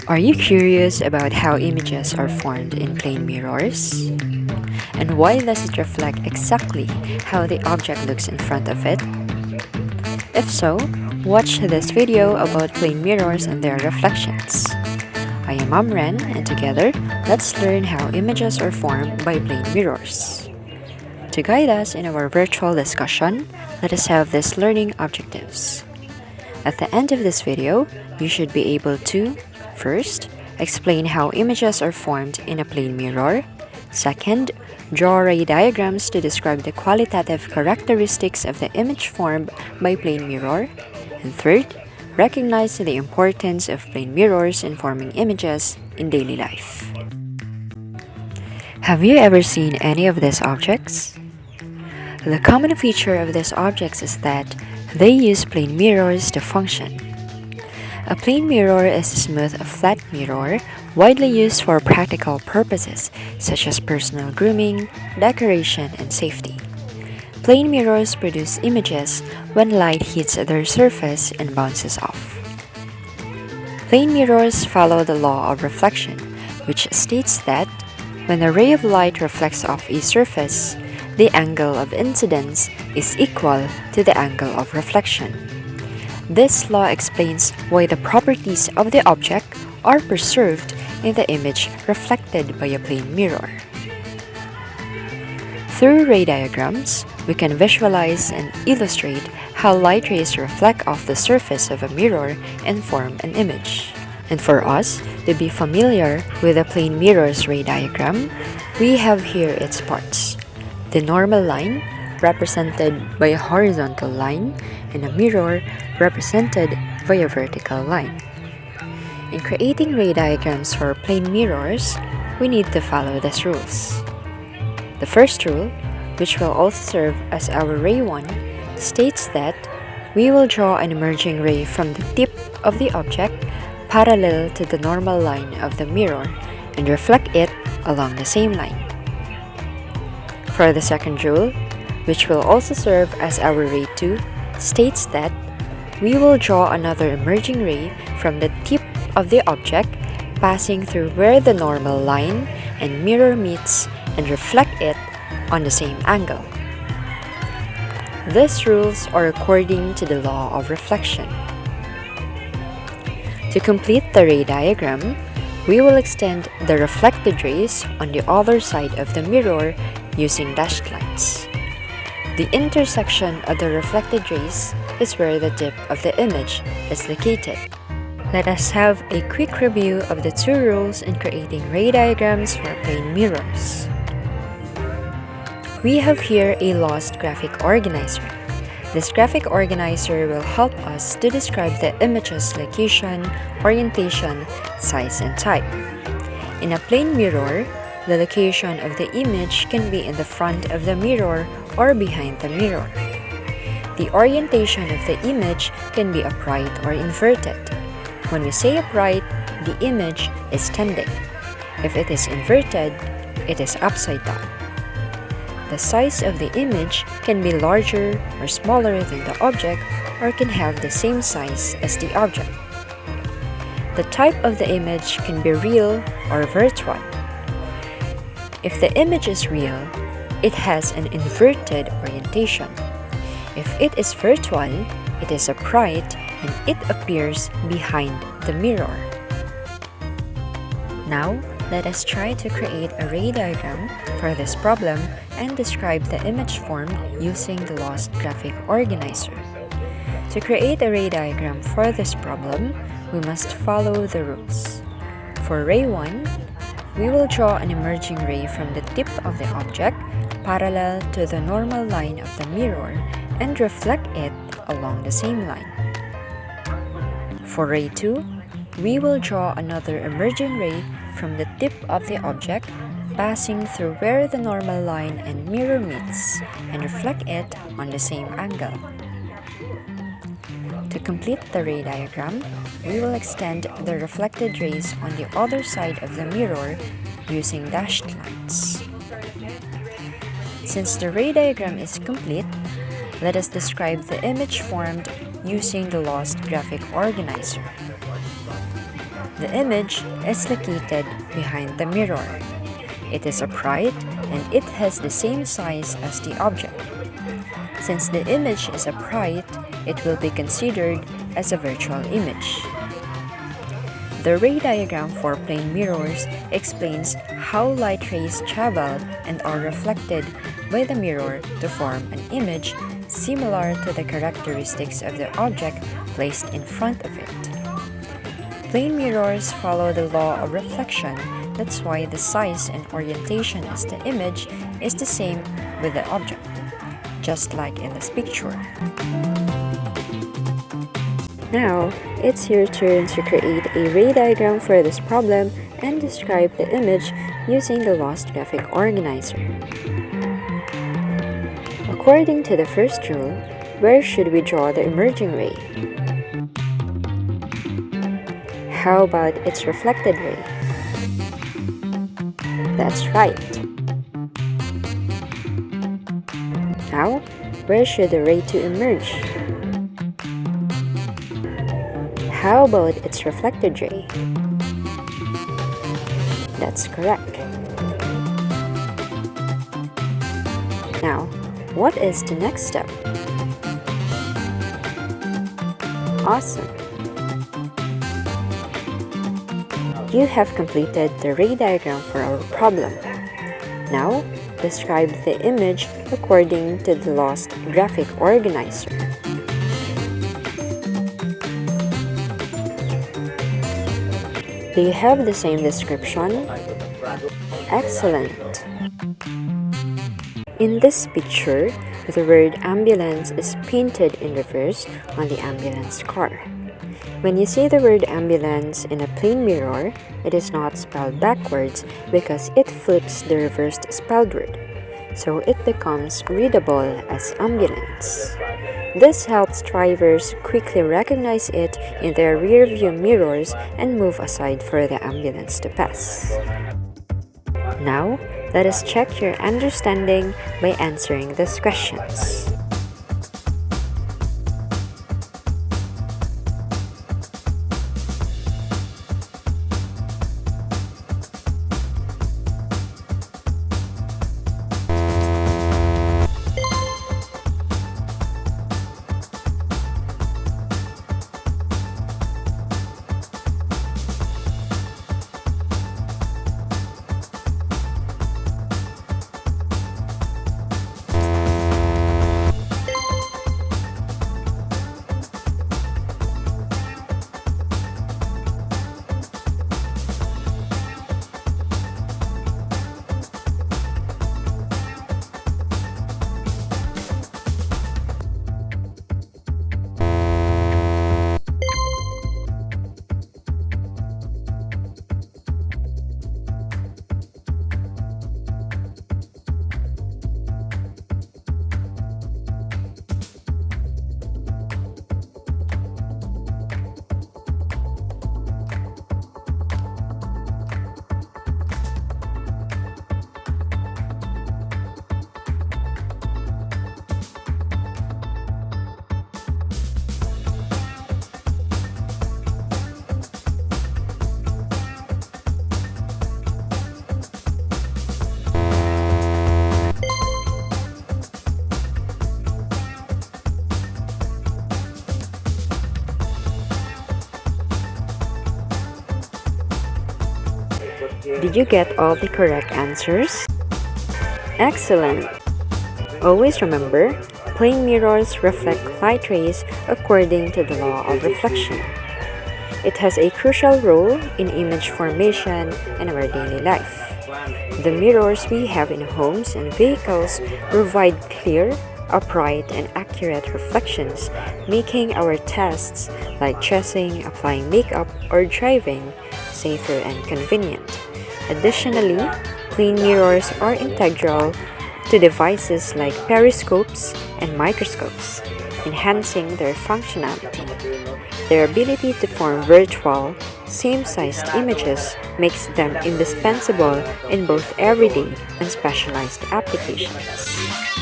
Are you curious about how images are formed in plane mirrors? And why does it reflect exactly how the object looks in front of it? If so, watch this video about plane mirrors and their reflections. I am Amren, and together, let's learn how images are formed by plane mirrors. To guide us in our virtual discussion, let us have these learning objectives. At the end of this video, you should be able to, first, explain how images are formed in a plane mirror. Second, draw ray diagrams to describe the qualitative characteristics of the image formed by plane mirror. And third, recognize the importance of plane mirrors in forming images in daily life. Have you ever seen any of these objects? The common feature of these objects is that they use plane mirrors to function. A plane mirror is a smooth, flat mirror widely used for practical purposes such as personal grooming, decoration, and safety. Plane mirrors produce images when light hits their surface and bounces off. Plane mirrors follow the law of reflection, which states that when a ray of light reflects off a surface, the angle of incidence is equal to the angle of reflection. This law explains why the properties of the object are preserved in the image reflected by a plane mirror. Through ray diagrams, we can visualize and illustrate how light rays reflect off the surface of a mirror and form an image. And for us to be familiar with a plane mirror's ray diagram, we have here its parts. The normal line, represented by a horizontal line, and a mirror represented by a vertical line. In creating ray diagrams for plane mirrors, we need to follow these rules. The first rule, which will also serve as our ray 1, states that we will draw an emerging ray from the tip of the object parallel to the normal line of the mirror and reflect it along the same line. For the second rule, which will also serve as our ray 2, states that we will draw another emerging ray from the tip of the object passing through where the normal line and mirror meets and reflect it on the same angle. These rules are according to the law of reflection. To complete the ray diagram, we will extend the reflected rays on the other side of the mirror using dashed lines. The intersection of the reflected rays is where the tip of the image is located. Let us have a quick review of the two rules in creating ray diagrams for plane mirrors. We have here a lost graphic organizer. This graphic organizer will help us to describe the image's location, orientation, size, and type. In a plane mirror, the location of the image can be in the front of the mirror or behind the mirror. The orientation of the image can be upright or inverted. When we say upright, the image is tending. If it is inverted, it is upside down. The size of the image can be larger or smaller than the object or can have the same size as the object. The type of the image can be real or virtual. If the image is real, it has an inverted orientation. If it is virtual, it is upright and it appears behind the mirror. Now, let us try to create a ray diagram for this problem and describe the image formed using the lost graphic organizer. To create a ray diagram for this problem, we must follow the rules. For ray 1, we will draw an emerging ray from the tip of the object parallel to the normal line of the mirror and reflect it along the same line. For ray 2, we will draw another emerging ray from the tip of the object passing through where the normal line and mirror meets and reflect it on the same angle. To complete the ray diagram, we will extend the reflected rays on the other side of the mirror using dashed lines. Since the ray diagram is complete, let us describe the image formed using the lost graphic organizer. The image is located behind the mirror. It is upright and it has the same size as the object. Since the image is upright, it will be considered as a virtual image. The ray diagram for plane mirrors explains how light rays travel and are reflected by the mirror to form an image similar to the characteristics of the object placed in front of it. Plane mirrors follow the law of reflection. That's why the size and orientation of the image is the same with the object, just like in this picture. Now, it's your turn to create a ray diagram for this problem and describe the image using the lost graphic organizer. According to the first rule, where should we draw the emerging ray? How about its reflected ray? That's right. Now, where should the ray to emerge? How about its reflected ray? That's correct. Now, what is the next step? Awesome! You have completed the ray diagram for our problem. Now, describe the image according to the lost graphic organizer. Do you have the same description? Excellent! In this picture, the word ambulance is painted in reverse on the ambulance car. When you see the word ambulance in a plane mirror, it is not spelled backwards because it flips the reversed spelled word, so it becomes readable as ambulance. This helps drivers quickly recognize it in their rear view mirrors and move aside for the ambulance to pass. Now, let us check your understanding by answering these questions. Did you get all the correct answers? Excellent! Always remember, plane mirrors reflect light rays according to the law of reflection. It has a crucial role in image formation in our daily life. The mirrors we have in homes and vehicles provide clear, upright, and accurate reflections, making our tasks like dressing, applying makeup, or driving safer and convenient. Additionally, plane mirrors are integral to devices like periscopes and microscopes, enhancing their functionality. Their ability to form virtual, same-sized images makes them indispensable in both everyday and specialized applications.